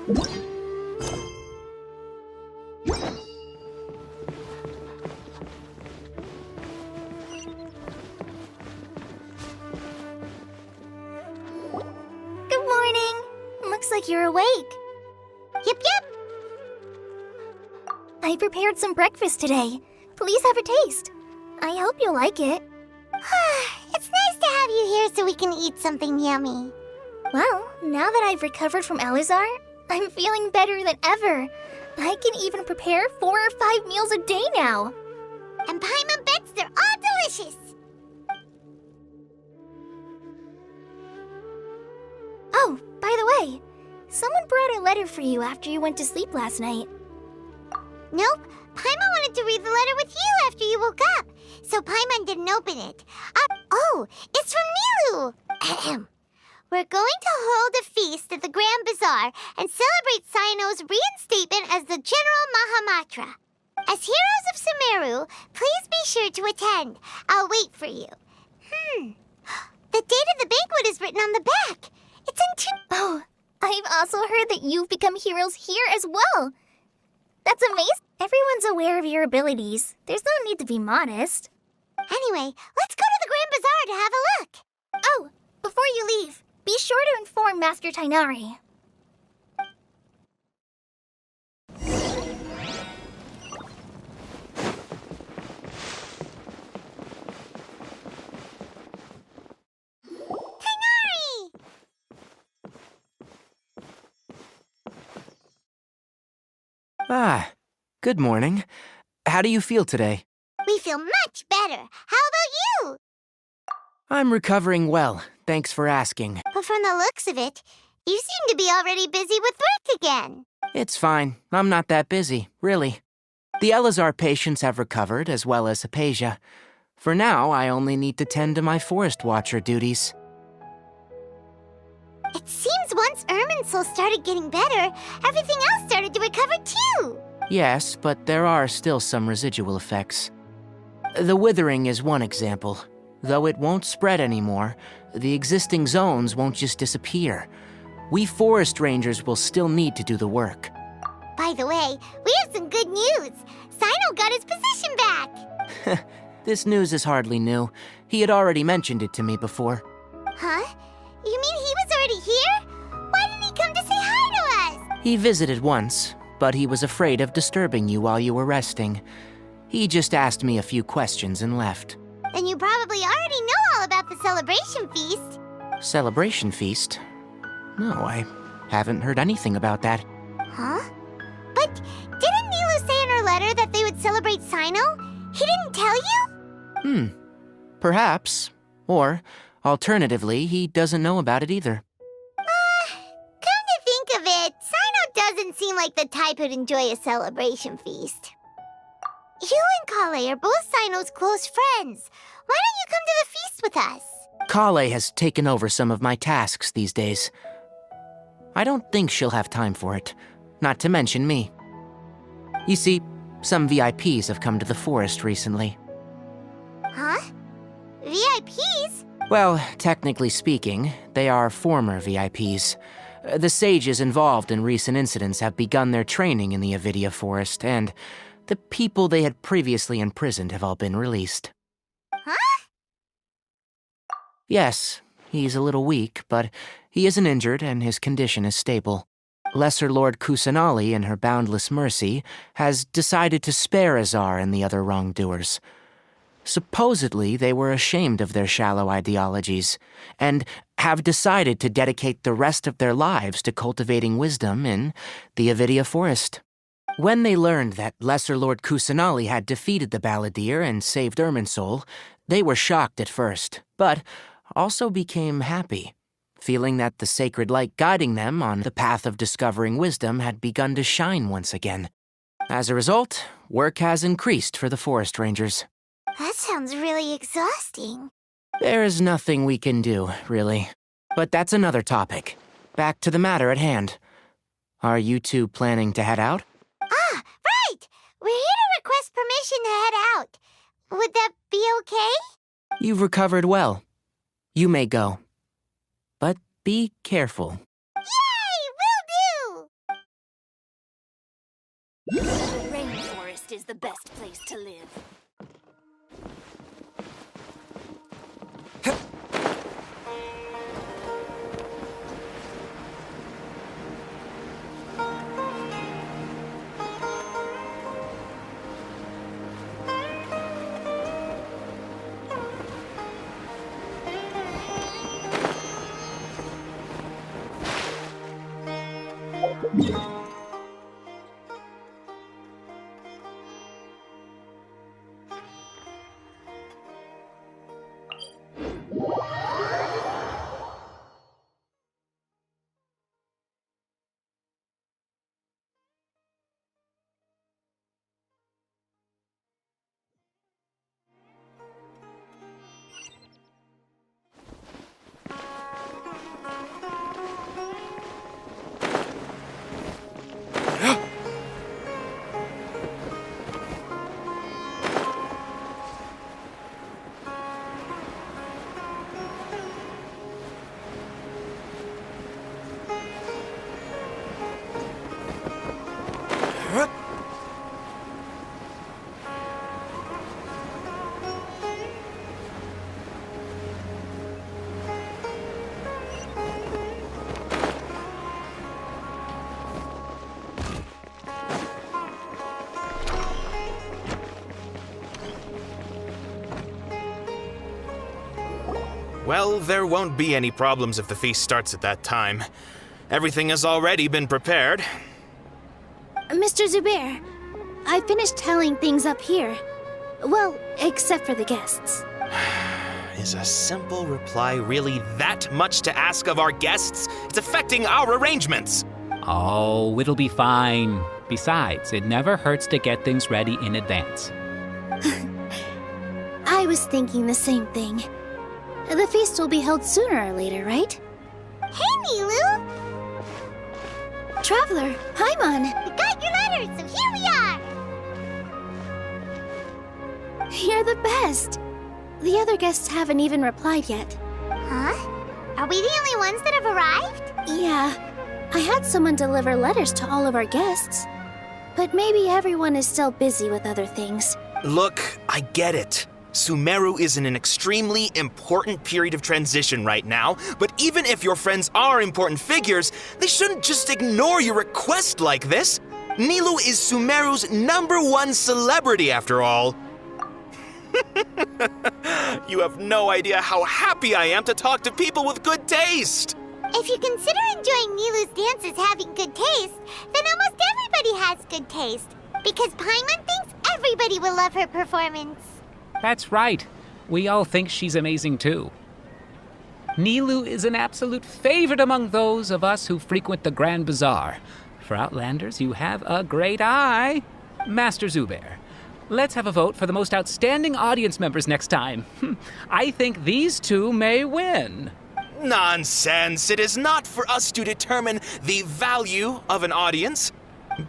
Good morning. Looks like you're awake. Yep. I prepared some breakfast today. Please have a taste. I hope you'll like it. It's nice to have you here so we can eat something yummy. Well, now that I've recovered from Elazar, I'm feeling better than ever. I can even prepare 4 or 5 meals a day now. And Paimon bets they're all delicious. Oh, by the way, someone brought a letter for you after you went to sleep last night. Nope, Paimon wanted to read the letter with you after you woke up, so Paimon didn't open it. Oh, it's from Nilu. Ahem. We're going to hold a feast at the Grand Bazaar and celebrate Cyno's reinstatement as the General Mahamatra. As heroes of Sumeru, please be sure to attend. I'll wait for you. The date of the banquet is written on the back. It's in 2... Oh, I've also heard that you've become heroes here as well. That's amazing. Everyone's aware of your abilities. There's no need to be modest. Anyway, let's go to the Grand Bazaar to have a look. Oh, before you leave, be sure to inform Master Tainari. Tainari! Ah, good morning. How do you feel today? We feel much better. How about you? I'm recovering well, thanks for asking. But from the looks of it, you seem to be already busy with work again. It's fine, I'm not that busy, really. The Elazar patients have recovered, as well as Hypatia. For now, I only need to tend to my Forest Watcher duties. It seems once Irminsul started getting better, everything else started to recover too. Yes, but there are still some residual effects. The withering is one example. Though it won't spread anymore, the existing zones won't just disappear. We forest rangers will still need to do the work. By the way, we have some good news. Cyno got his position back. This news is hardly new. He had already mentioned it to me before. Huh? You mean he was already here? Why didn't he come to say hi to us? He visited once, but he was afraid of disturbing you while you were resting. He just asked me a few questions and left. Then you probably already know all about the celebration feast. Celebration feast? No, I haven't heard anything about that. Huh? But didn't Nilu say in her letter that they would celebrate Cyno? He didn't tell you? Perhaps. Or, alternatively, he doesn't know about it either. Come to think of it, Cyno doesn't seem like the type who'd enjoy a celebration feast. You and Kale are both Cyno's close friends. Why don't you come to the feast with us? Kale has taken over some of my tasks these days. I don't think she'll have time for it, not to mention me. You see, some VIPs have come to the forest recently. Huh? VIPs? Well, technically speaking, they are former VIPs. The sages involved in recent incidents have begun their training in the Avidia Forest, and the people they had previously imprisoned have all been released. Huh? Yes, he's a little weak, but he isn't injured and his condition is stable. Lesser Lord Kusanali, in her boundless mercy, has decided to spare Azar and the other wrongdoers. Supposedly, they were ashamed of their shallow ideologies, and have decided to dedicate the rest of their lives to cultivating wisdom in the Avidia Forest. When they learned that Lesser Lord Kusanali had defeated the Balladeer and saved Irminsul, they were shocked at first, but also became happy, feeling that the sacred light guiding them on the path of discovering wisdom had begun to shine once again. As a result, work has increased for the forest rangers. That sounds really exhausting. There is nothing we can do, really. But that's another topic. Back to the matter at hand. Are you two planning to head out? Ah, right! We're here to request permission to head out. Would that be okay? You've recovered well. You may go. But be careful. Yay! Will do! feast is the best place to live. Well, there won't be any problems if the feast starts at that time. Everything has already been prepared. Mr. Zubair, I finished tallying things up here. Well, except for the guests. Is a simple reply really that much to ask of our guests? It's affecting our arrangements. Oh, it'll be fine. Besides, it never hurts to get things ready in advance. I was thinking the same thing. The feast will be held sooner or later, right? Hey, Nilu! Traveler, Paimon! We got your letters, so here we are! You're the best! The other guests haven't even replied yet. Huh? Are we the only ones that have arrived? Yeah. I had someone deliver letters to all of our guests. But maybe everyone is still busy with other things. Look, I get it. Sumeru is in an extremely important period of transition right now, but even if your friends are important figures, they shouldn't just ignore your request like this. Nilou is Sumeru's #1 celebrity, after all. You have no idea how happy I am to talk to people with good taste. If you consider enjoying Nilu's dances having good taste, then almost everybody has good taste. Because Paimon thinks everybody will love her performance. That's right. We all think she's amazing too. Nilou is an absolute favorite among those of us who frequent the Grand Bazaar. For Outlanders, you have a great eye. Master Zubair, let's have a vote for the most outstanding audience members next time. I think these two may win. Nonsense! It is not for us to determine the value of an audience.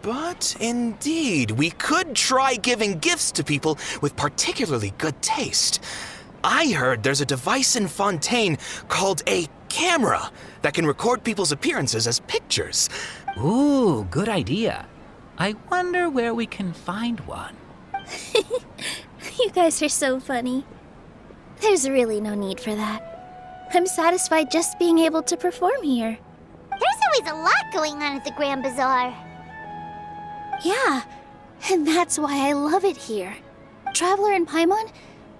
But indeed, we could try giving gifts to people with particularly good taste. I heard there's a device in Fontaine called a camera that can record people's appearances as pictures. Ooh, good idea. I wonder where we can find one. You guys are so funny. There's really no need for that. I'm satisfied just being able to perform here. There's always a lot going on at the Grand Bazaar. Yeah, and that's why I love it here. Traveler and Paimon,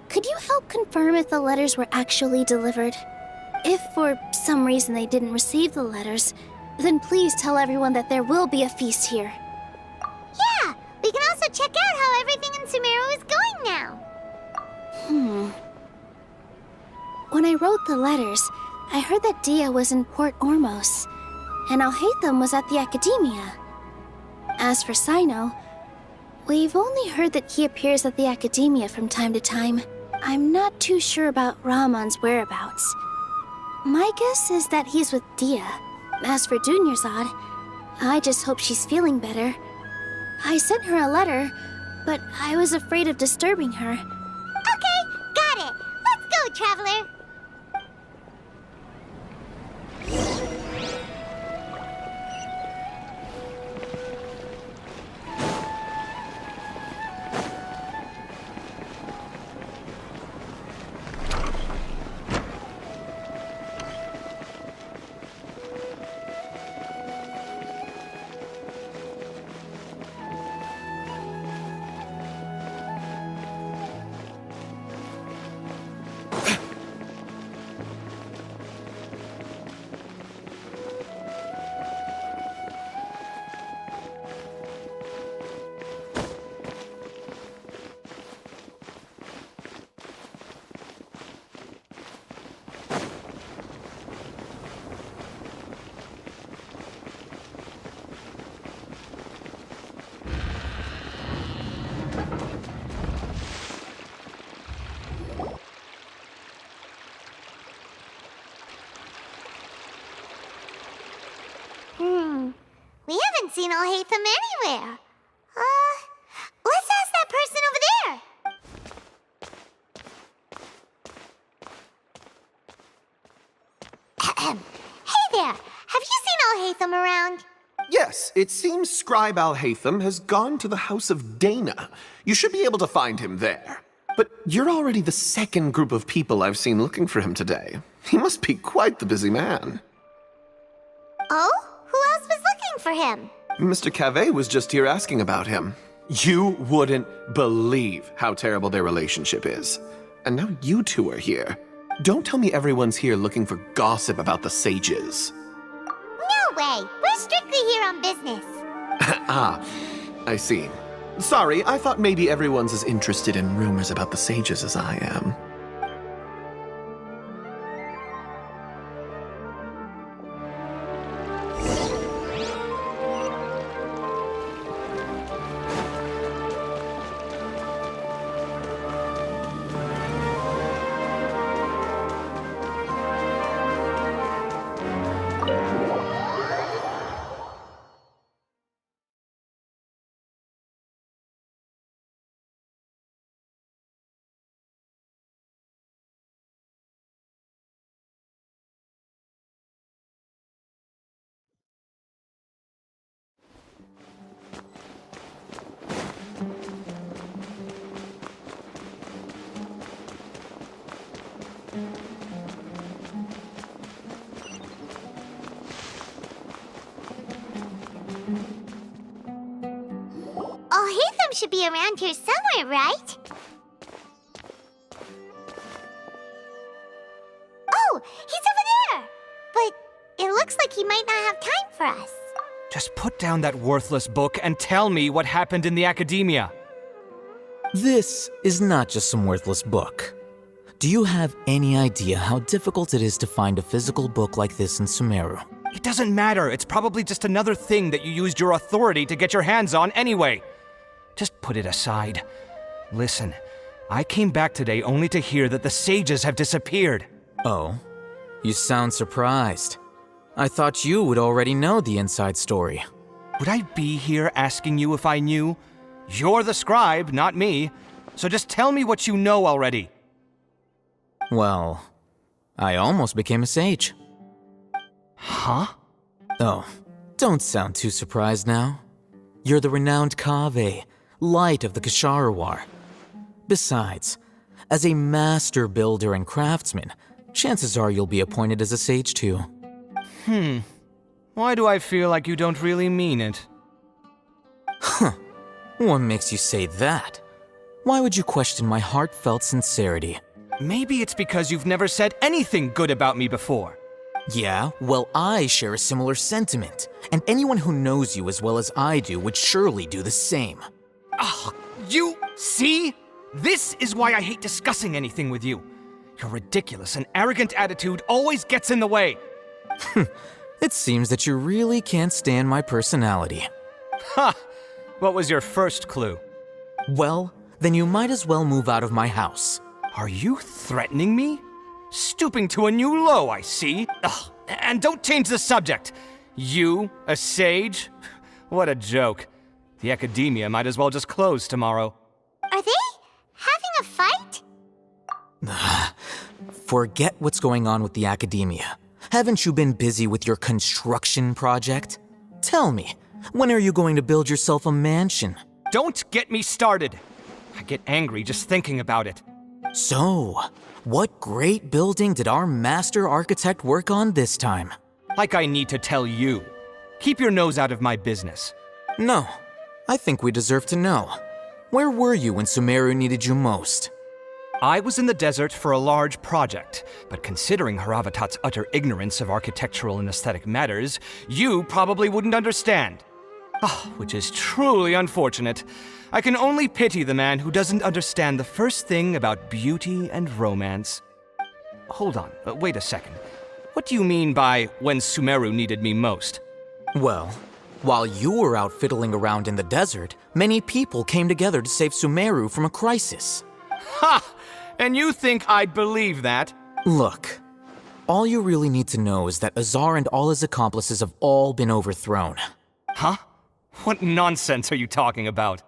could you help confirm if the letters were actually delivered? If for some reason they didn't receive the letters, then please tell everyone that there will be a feast here. Yeah, we can also check out how everything in Sumeru is going now. When I wrote the letters, I heard that Dia was in Port Ormos, and Alhaitham was at the Academia. As for Sino, we've only heard that he appears at the Academia from time to time. I'm not too sure about Ramon's whereabouts. My guess is that he's with Dia. As for Dunyarzad, I just hope she's feeling better. I sent her a letter, but I was afraid of disturbing her. Okay, got it. Let's go, Traveler. haven't seen Alhaitham anywhere. Let's ask that person over there. Hey there, have you seen Alhaitham around? Yes, it seems Scribe Alhaitham has gone to the house of Dana. You should be able to find him there. But you're already the second group of people I've seen looking for him today. He must be quite the busy man. Oh? Who else was looking for him? Mr. Cave was just here asking about him. You wouldn't believe how terrible their relationship is. And now you two are here. Don't tell me everyone's here looking for gossip about the sages. No way! We're strictly here on business. Ah, I see. Sorry, I thought maybe everyone's as interested in rumors about the sages as I am. Alhaitham should be around here somewhere, right? Oh, he's over there! But it looks like he might not have time for us. Just put down that worthless book and tell me what happened in the academia. This is not just some worthless book. Do you have any idea how difficult it is to find a physical book like this in Sumeru? It doesn't matter. It's probably just another thing that you used your authority to get your hands on anyway. Just put it aside. Listen, I came back today only to hear that the sages have disappeared. Oh, you sound surprised. I thought you would already know the inside story. Would I be here asking you if I knew? You're the scribe, not me. So just tell me what you know already. Well, I almost became a sage. Huh? Oh, don't sound too surprised now. You're the renowned Kaveh, light of the Ksharawar. Besides, as a master builder and craftsman, chances are you'll be appointed as a sage too. Why do I feel like you don't really mean it? What makes you say that? Why would you question my heartfelt sincerity? Maybe it's because you've never said anything good about me before. Yeah, well, I share a similar sentiment, and anyone who knows you as well as I do would surely do the same. You see? This is why I hate discussing anything with you. Your ridiculous and arrogant attitude always gets in the way. It seems that you really can't stand my personality. Ha! What was your first clue? Well, then you might as well move out of my house. Are you threatening me? Stooping to a new low, I see. Ugh, and don't change the subject. You, a sage? What a joke. The academia might as well just close tomorrow. Are they having a fight? Forget what's going on with the academia. Haven't you been busy with your construction project? Tell me, when are you going to build yourself a mansion? Don't get me started. I get angry just thinking about it. So, what great building did our master architect work on this time? Like I need to tell you. Keep your nose out of my business. No, I think we deserve to know. Where were you when Sumeru needed you most? I was in the desert for a large project, but considering Haravatat's utter ignorance of architectural and aesthetic matters, you probably wouldn't understand. Which is truly unfortunate. I can only pity the man who doesn't understand the first thing about beauty and romance. Hold on, wait a second. What do you mean by when Sumeru needed me most? Well, while you were out fiddling around in the desert, many people came together to save Sumeru from a crisis. Ha! And you think I'd believe that? Look, all you really need to know is that Azar and all his accomplices have all been overthrown. Huh? What nonsense are you talking about?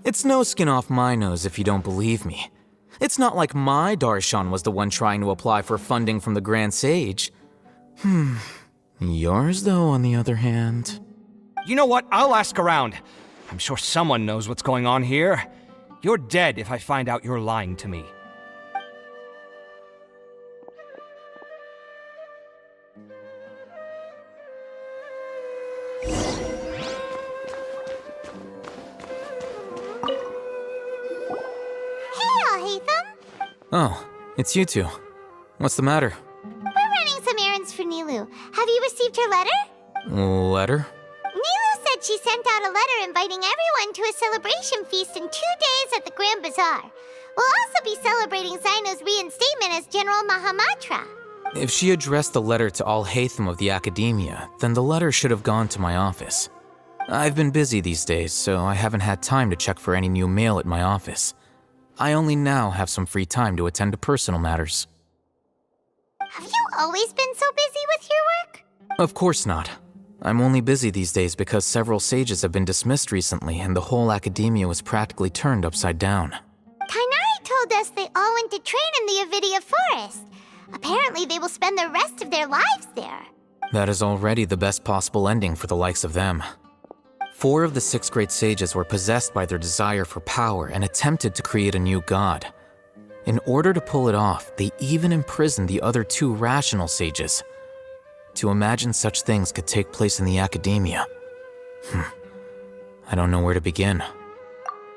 It's no skin off my nose if you don't believe me. It's not like my Darshan was the one trying to apply for funding from the Grand Sage. Yours, though, on the other hand. You know what? I'll ask around. I'm sure someone knows what's going on here. You're dead if I find out you're lying to me. Oh, it's you two. What's the matter? We're running some errands for Nilu. Have you received her letter? Letter? Nilu said she sent out a letter inviting everyone to a celebration feast in 2 days at the Grand Bazaar. We'll also be celebrating Zaino's reinstatement as General Mahamatra. If she addressed the letter to all Hatham of the Academia, then the letter should have gone to my office. I've been busy these days, so I haven't had time to check for any new mail at my office. I only now have some free time to attend to personal matters. Have you always been so busy with your work? Of course not. I'm only busy these days because several sages have been dismissed recently and the whole academia was practically turned upside down. Kainari told us they all went to train in the Avidia Forest. Apparently they will spend the rest of their lives there. That is already the best possible ending for the likes of them. 4 of the 6 great sages were possessed by their desire for power and attempted to create a new god. In order to pull it off, they even imprisoned the other 2 rational sages. To imagine such things could take place in the academia. I don't know where to begin.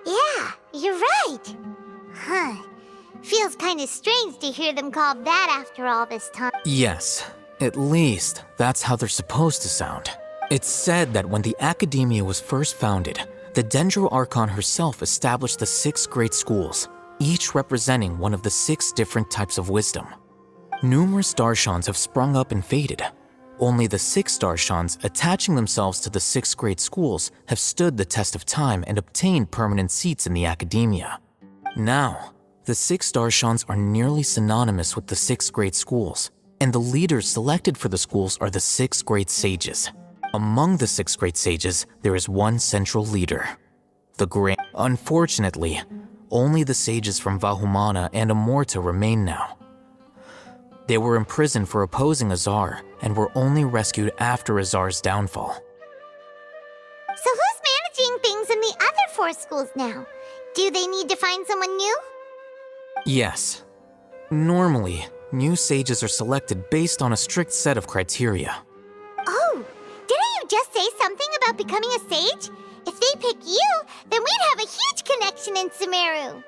Yeah, you're right. Feels kinda strange to hear them called that after all this time. Yes, at least that's how they're supposed to sound. It's said that when the academia was first founded, the Dendro Archon herself established the 6 great schools, each representing one of the 6 different types of wisdom. Numerous Darshans have sprung up and faded. Only the 6 Darshans attaching themselves to the 6 great schools have stood the test of time and obtained permanent seats in the academia. Now, the 6 Darshans are nearly synonymous with the 6 great schools, and the leaders selected for the schools are the 6 great sages. Among the 6 great sages, there is one central leader, the Grand. Unfortunately, only the sages from Vahumana and Amorta remain now. They were imprisoned for opposing Azar and were only rescued after Azar's downfall. So who's managing things in the other 4 schools now? Do they need to find someone new? Yes. Normally, new sages are selected based on a strict set of criteria. Oh, didn't you just say something about becoming a sage? If they pick you, then we'd have a huge connection in Sumeru.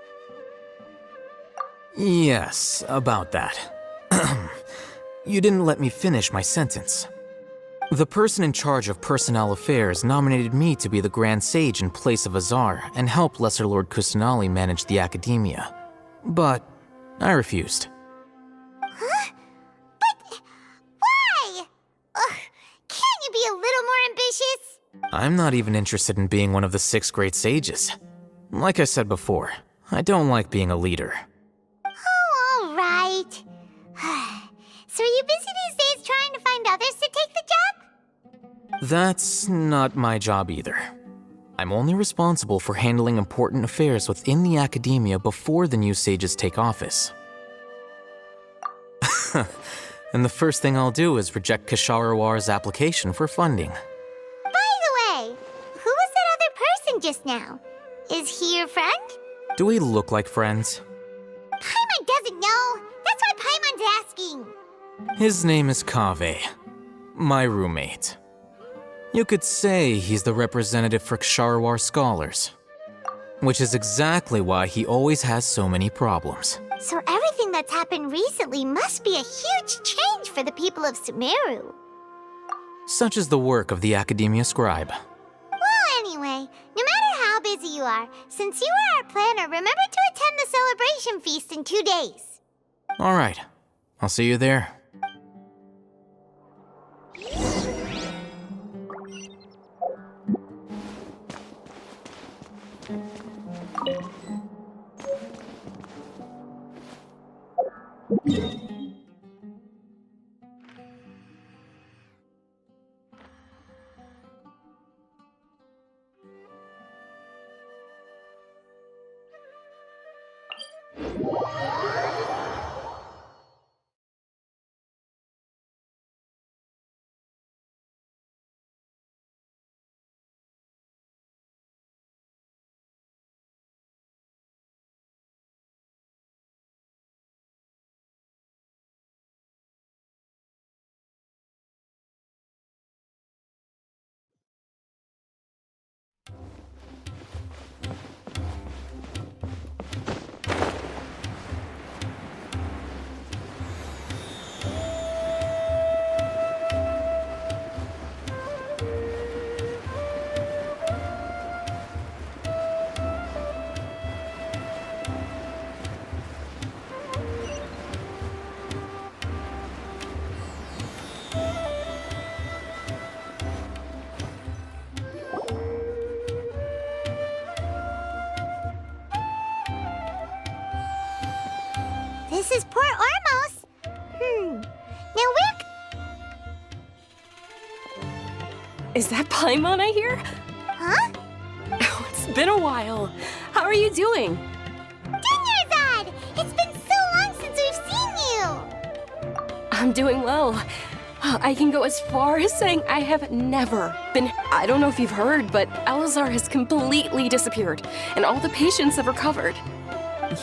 Yes, about that. You didn't let me finish my sentence. The person in charge of personnel affairs nominated me to be the Grand Sage in place of Azar and help Lesser Lord Kusanali manage the academia. But I refused. Huh? But why? Can't you be a little more ambitious? I'm not even interested in being one of the 6 great sages. Like I said before, I don't like being a leader. Oh, all right. So are you busy these days trying to find others to take the job? That's not my job either. I'm only responsible for handling important affairs within the academia before the new sages take office. And the first thing I'll do is reject Kasharawar's application for funding. By the way, who was that other person just now? Is he your friend? Do we look like friends? Paimon doesn't know. That's why Paimon's asking. His name is Kaveh, my roommate. You could say he's the representative for Ksharawar scholars. Which is exactly why he always has so many problems. So everything that's happened recently must be a huge change for the people of Sumeru. Such is the work of the Academia Scribe. Well, anyway, no matter how busy you are, since you are our planner, remember to attend the celebration feast in 2 days. All right, I'll see you there. This is Port Ormos. Now Is that Paimon I hear? Huh? Oh, it's been a while. How are you doing? Dinyarzad! It's been so long since we've seen you! I'm doing well. I can go as far as saying I have never been... I don't know if you've heard, but Elazar has completely disappeared, and all the patients have recovered.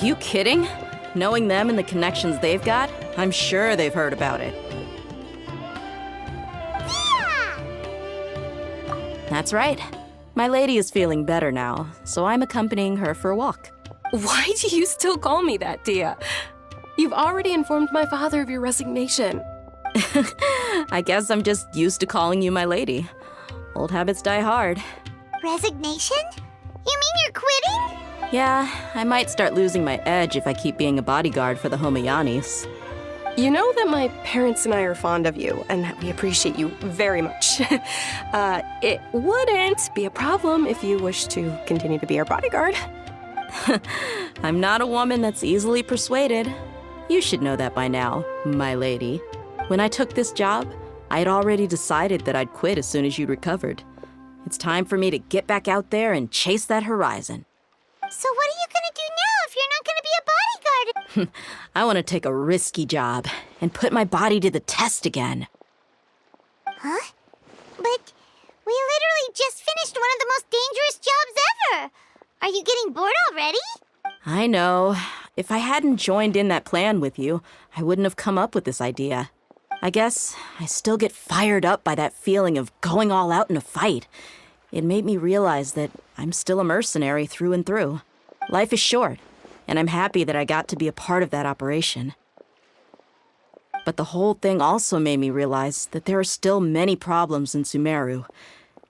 You kidding? Knowing them and the connections they've got, I'm sure they've heard about it. Yeah! That's right. My lady is feeling better now, so I'm accompanying her for a walk. Why do you still call me that, Dia? You've already informed my father of your resignation. I guess I'm just used to calling you my lady. Old habits die hard. Resignation? You mean you're quitting? Yeah, I might start losing my edge if I keep being a bodyguard for the Homayanis. You know that my parents and I are fond of you, and that we appreciate you very much. It wouldn't be a problem if you wish to continue to be our bodyguard. I'm not a woman that's easily persuaded. You should know that by now, my lady. When I took this job, I'd already decided that I'd quit as soon as you'd recovered. It's time for me to get back out there and chase that horizon. So what are you gonna do now if you're not gonna be a bodyguard? I want to take a risky job and put my body to the test again. Huh? But we literally just finished one of the most dangerous jobs ever! Are you getting bored already? I know. If I hadn't joined in that plan with you, I wouldn't have come up with this idea. I guess I still get fired up by that feeling of going all out in a fight. It made me realize that I'm still a mercenary through and through. Life is short, and I'm happy that I got to be a part of that operation. But the whole thing also made me realize that there are still many problems in Sumeru.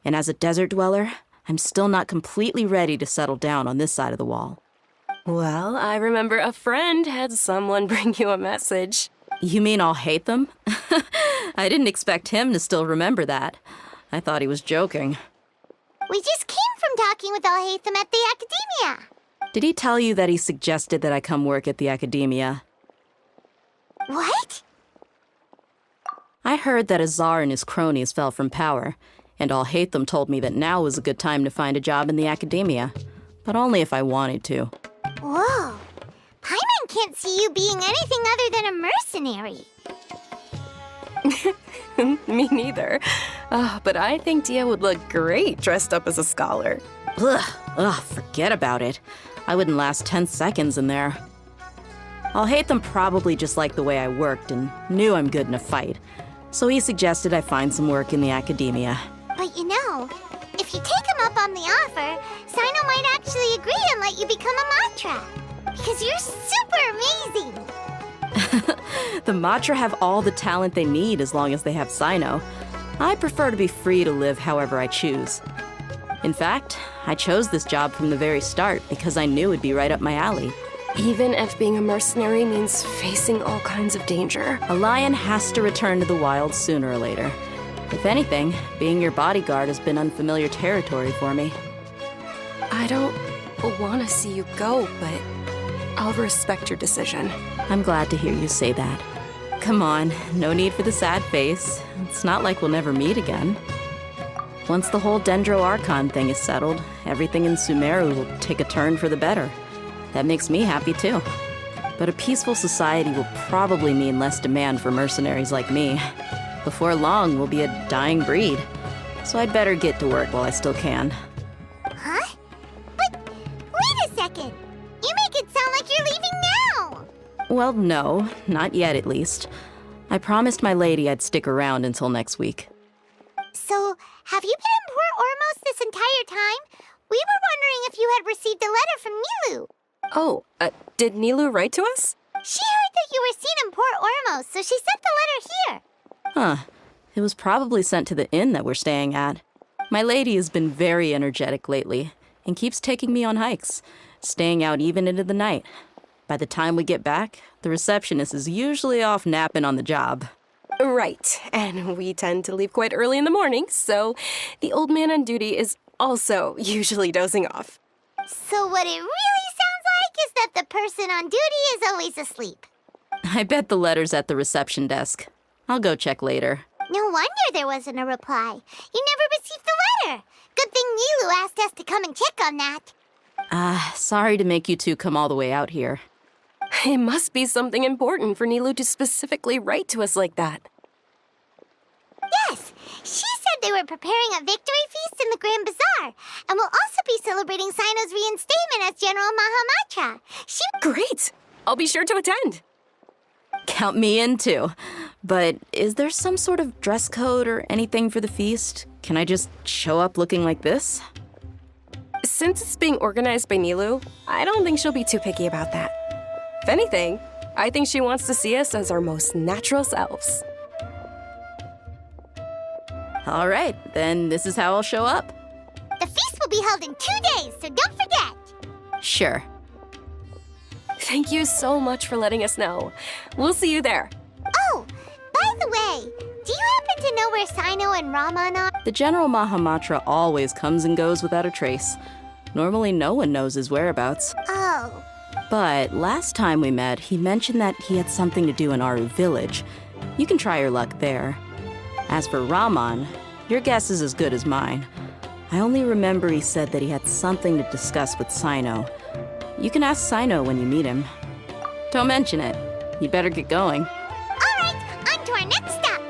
And as a desert dweller, I'm still not completely ready to settle down on this side of the wall. Well, I remember a friend had someone bring you a message. You mean I'll hate them? I didn't expect him to still remember that. I thought he was joking. We just came from talking with Alhaitham at the Academia. Did he tell you that he suggested that I come work at the Academia? What? I heard that Azar and his cronies fell from power, and Alhaitham told me that now was a good time to find a job in the Academia, but only if I wanted to. Whoa. Paimon can't see you being anything other than a mercenary. Me neither. But I think Dia would look great dressed up as a scholar. Ugh, forget about it. I wouldn't last 10 seconds in there. Alhaitham probably just liked the way I worked and knew I'm good in a fight, so he suggested I find some work in the Academia. But you know, if you take him up on the offer, Sino might actually agree and let you become a Matra. Because you're super amazing! The Matra have all the talent they need as long as they have Sino. I prefer to be free to live however I choose. In fact, I chose this job from the very start because I knew it'd be right up my alley. Even if being a mercenary means facing all kinds of danger. A lion has to return to the wild sooner or later. If anything, being your bodyguard has been unfamiliar territory for me. I don't want to see you go, but I'll respect your decision. I'm glad to hear you say that. Come on, no need for the sad face. It's not like we'll never meet again. Once the whole Dendro Archon thing is settled, everything in Sumeru will take a turn for the better. That makes me happy too. But a peaceful society will probably mean less demand for mercenaries like me. Before long, we'll be a dying breed. So I'd better get to work while I still can. Huh? But wait a second. You make it sound like you're leaving now. Well, no, not yet at least. I promised my lady I'd stick around until next week. So, have you been in Port Ormos this entire time? We were wondering if you had received a letter from Nilu. Oh, did Nilu write to us? She heard that you were seen in Port Ormos, so she sent the letter here. Huh. It was probably sent to the inn that we're staying at. My lady has been very energetic lately and keeps taking me on hikes, staying out even into the night. By the time we get back, the receptionist is usually off napping on the job. Right, and we tend to leave quite early in the morning, so the old man on duty is also usually dozing off. So what it really sounds like is that the person on duty is always asleep. I bet the letter's at the reception desk. I'll go check later. No wonder there wasn't a reply. You never received the letter. Good thing Nilu asked us to come and check on that. Sorry to make you two come all the way out here. It must be something important for Nilu to specifically write to us like that. Yes, she said they were preparing a victory feast in the Grand Bazaar, and will also be celebrating Sino's reinstatement as General Mahamatra. Great! I'll be sure to attend. Count me in too. But is there some sort of dress code or anything for the feast? Can I just show up looking like this? Since it's being organized by Nilu, I don't think she'll be too picky about that. If anything, I think she wants to see us as our most natural selves. All right, then this is how I'll show up. The feast will be held in 2 days, so don't forget. Sure. Thank you so much for letting us know. We'll see you there. Oh, by the way, do you happen to know where Sino and Raman are? The General Mahamatra always comes and goes without a trace. Normally no one knows his whereabouts. Oh. But last time we met, he mentioned that he had something to do in Aru village. You can try your luck there. As for Raman, your guess is as good as mine. I only remember he said that he had something to discuss with Sino. You can ask Sino when you meet him. Don't mention it. You better get going. All right, on to our next stop.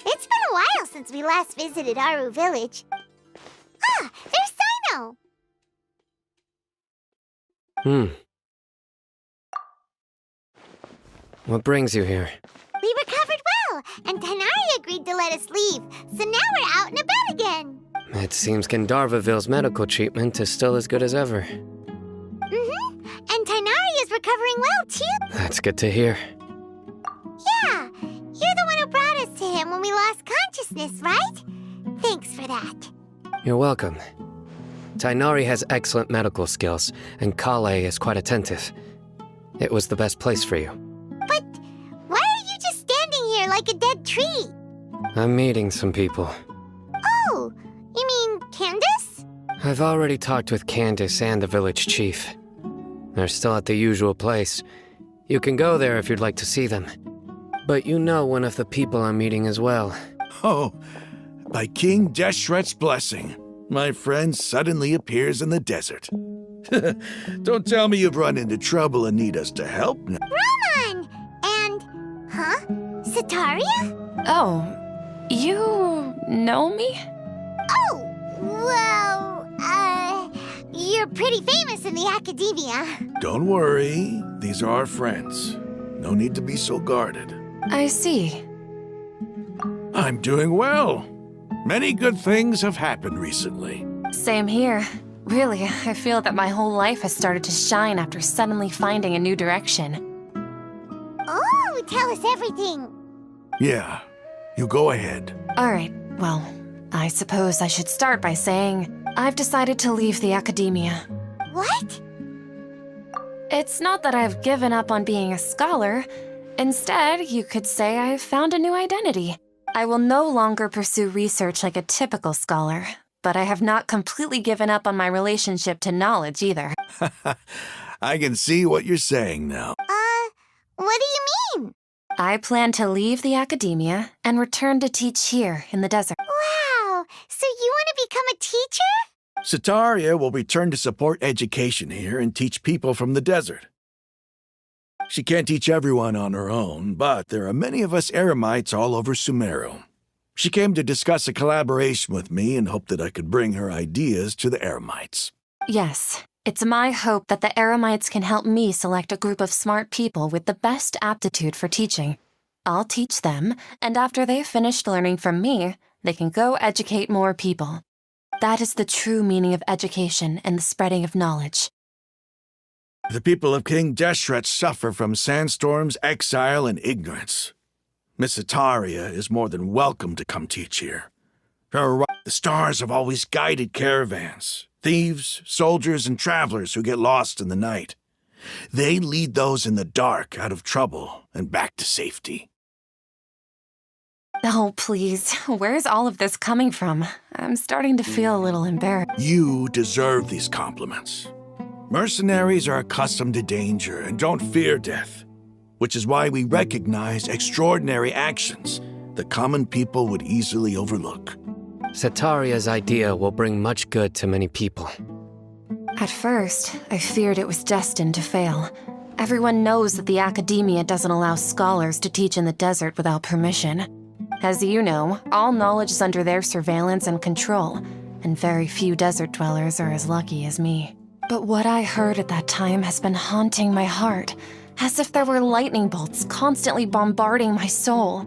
It's been a while since we last visited Aru village. Ah, there's Sino. What brings you here? We recovered well, and Tanari agreed to let us leave, so now we're out and about again. It seems Gandharvaville's medical treatment is still as good as ever. Mm-hmm, and Tanari is recovering well, too. That's good to hear. Yeah, you're the one who brought us to him when we lost consciousness, right? Thanks for that. You're welcome. Tainari has excellent medical skills, and Kale is quite attentive. It was the best place for you. But why are you just standing here like a dead tree? I'm meeting some people. Oh, you mean Candace? I've already talked with Candace and the village chief. They're still at the usual place. You can go there if you'd like to see them. But you know one of the people I'm meeting as well. Oh, by King Deshret's blessing, my friend suddenly appears in the desert. Don't tell me you've run into trouble and need us to help now. Raman! And, huh? Sataria? Oh, you know me? Oh, well, you're pretty famous in the academia. Don't worry, these are our friends. No need to be so guarded. I see. I'm doing well. Many good things have happened recently. Same here. Really, I feel that my whole life has started to shine after suddenly finding a new direction. Oh, tell us everything. Yeah, you go ahead. Alright, well, I suppose I should start by saying I've decided to leave the academia. What? It's not that I've given up on being a scholar. Instead, you could say I've found a new identity. I will no longer pursue research like a typical scholar, but I have not completely given up on my relationship to knowledge either. I can see what you're saying now. What do you mean? I plan to leave the academia and return to teach here in the desert. Wow, so you want to become a teacher? Sataria will return to support education here and teach people from the desert. She can't teach everyone on her own, but there are many of us Eremites all over Sumeru. She came to discuss a collaboration with me and hoped that I could bring her ideas to the Eremites. Yes, it's my hope that the Eremites can help me select a group of smart people with the best aptitude for teaching. I'll teach them, and after they've finished learning from me, they can go educate more people. That is the true meaning of education and the spreading of knowledge. The people of King Deshret suffer from sandstorms, exile, and ignorance. Miss Sataria is more than welcome to come teach here. The stars have always guided caravans, thieves, soldiers, and travelers who get lost in the night. They lead those in the dark out of trouble and back to safety. Oh, please, where's all of this coming from? I'm starting to feel a little embarrassed. You deserve these compliments. Mercenaries are accustomed to danger and don't fear death, which is why we recognize extraordinary actions that common people would easily overlook. Sataria's idea will bring much good to many people. At first, I feared it was destined to fail. Everyone knows that the academia doesn't allow scholars to teach in the desert without permission. As you know, all knowledge is under their surveillance and control, and very few desert dwellers are as lucky as me. But what I heard at that time has been haunting my heart, as if there were lightning bolts constantly bombarding my soul.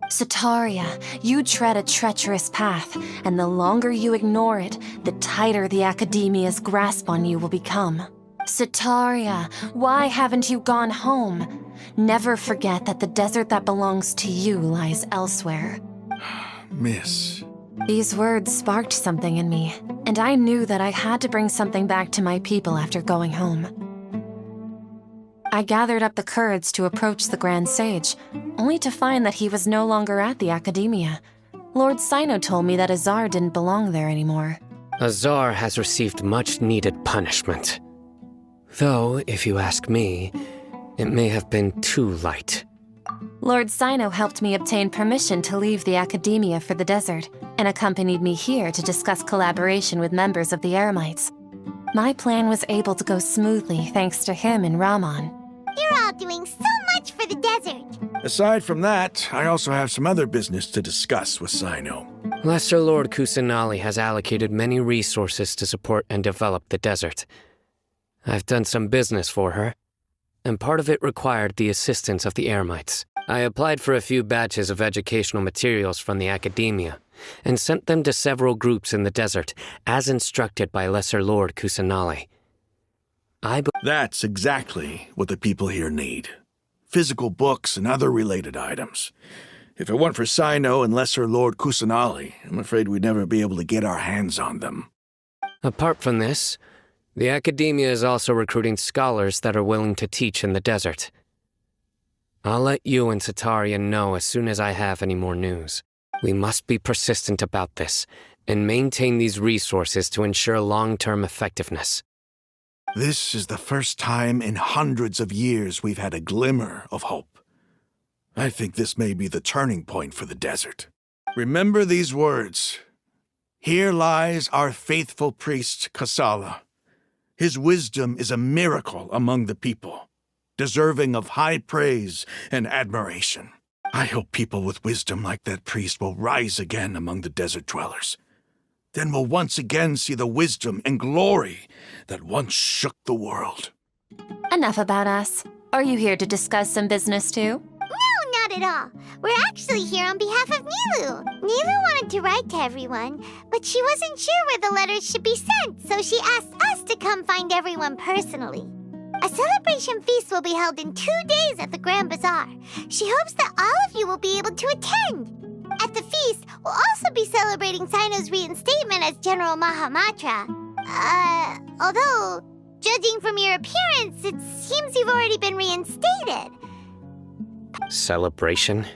Sataria, you tread a treacherous path, and the longer you ignore it, the tighter the academia's grasp on you will become. Sataria, why haven't you gone home? Never forget that the desert that belongs to you lies elsewhere. Miss. These words sparked something in me, and I knew that I had to bring something back to my people after going home. I gathered up the courage to approach the Grand Sage, only to find that he was no longer at the academia. Lord Sino told me that Azar didn't belong there anymore. Azar has received much-needed punishment. Though, if you ask me, it may have been too light. Lord Sino helped me obtain permission to leave the academia for the desert, and accompanied me here to discuss collaboration with members of the Eremites. My plan was able to go smoothly thanks to him and Rahman. You're all doing so much for the desert. Aside from that, I also have some other business to discuss with Sino. Lesser Lord Kusanali has allocated many resources to support and develop the desert. I've done some business for her, and part of it required the assistance of the Eremites. I applied for a few batches of educational materials from the academia, and sent them to several groups in the desert, as instructed by Lesser Lord Kusanali. That's exactly what the people here need. Physical books and other related items. If it weren't for Sino and Lesser Lord Kusanali, I'm afraid we'd never be able to get our hands on them. Apart from this, the academia is also recruiting scholars that are willing to teach in the desert. I'll let you and Sataria know as soon as I have any more news. We must be persistent about this, and maintain these resources to ensure long-term effectiveness. This is the first time in hundreds of years we've had a glimmer of hope. I think this may be the turning point for the desert. Remember these words. Here lies our faithful priest, Kasala. His wisdom is a miracle among the people, deserving of high praise and admiration. I hope people with wisdom like that priest will rise again among the desert dwellers. Then we'll once again see the wisdom and glory that once shook the world. Enough about us. Are you here to discuss some business too? No, not at all. We're actually here on behalf of Nilu. Nilu wanted to write to everyone, but she wasn't sure where the letters should be sent, so she asked us to come find everyone personally. A celebration feast will be held in 2 days at the Grand Bazaar. She hopes that all of you will be able to attend. At the feast, we'll also be celebrating Sino's reinstatement as General Mahamatra. Although, judging from your appearance, it seems you've already been reinstated. Celebration?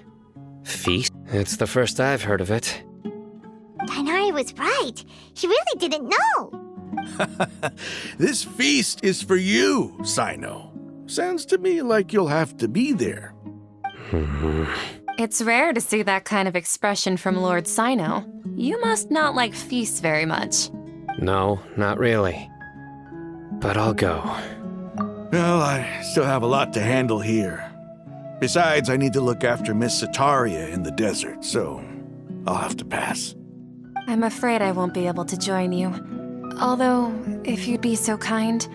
Feast? It's the first I've heard of it. Tainari was right. He really didn't know. This feast is for you, Sino. Sounds to me like you'll have to be there. It's rare to see that kind of expression from Lord Sino. You must not like feasts very much. No, not really. But I'll go. Well, I still have a lot to handle here. Besides, I need to look after Miss Sataria in the desert, so I'll have to pass. I'm afraid I won't be able to join you. Although, if you'd be so kind,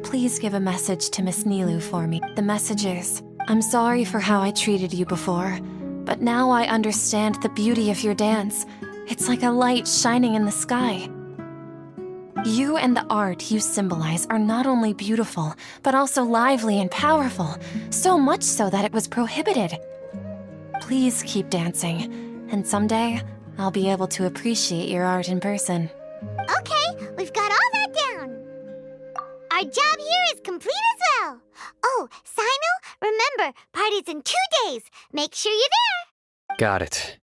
please give a message to Miss Nilu for me. The message is, I'm sorry for how I treated you before, but now I understand the beauty of your dance. It's like a light shining in the sky. You and the art you symbolize are not only beautiful, but also lively and powerful, so much so that it was prohibited. Please keep dancing, and someday I'll be able to appreciate your art in person. Okay, we've got all that down. Our job here is complete as well. Oh, Sino, remember, party's in 2 days. Make sure you're there. Got it.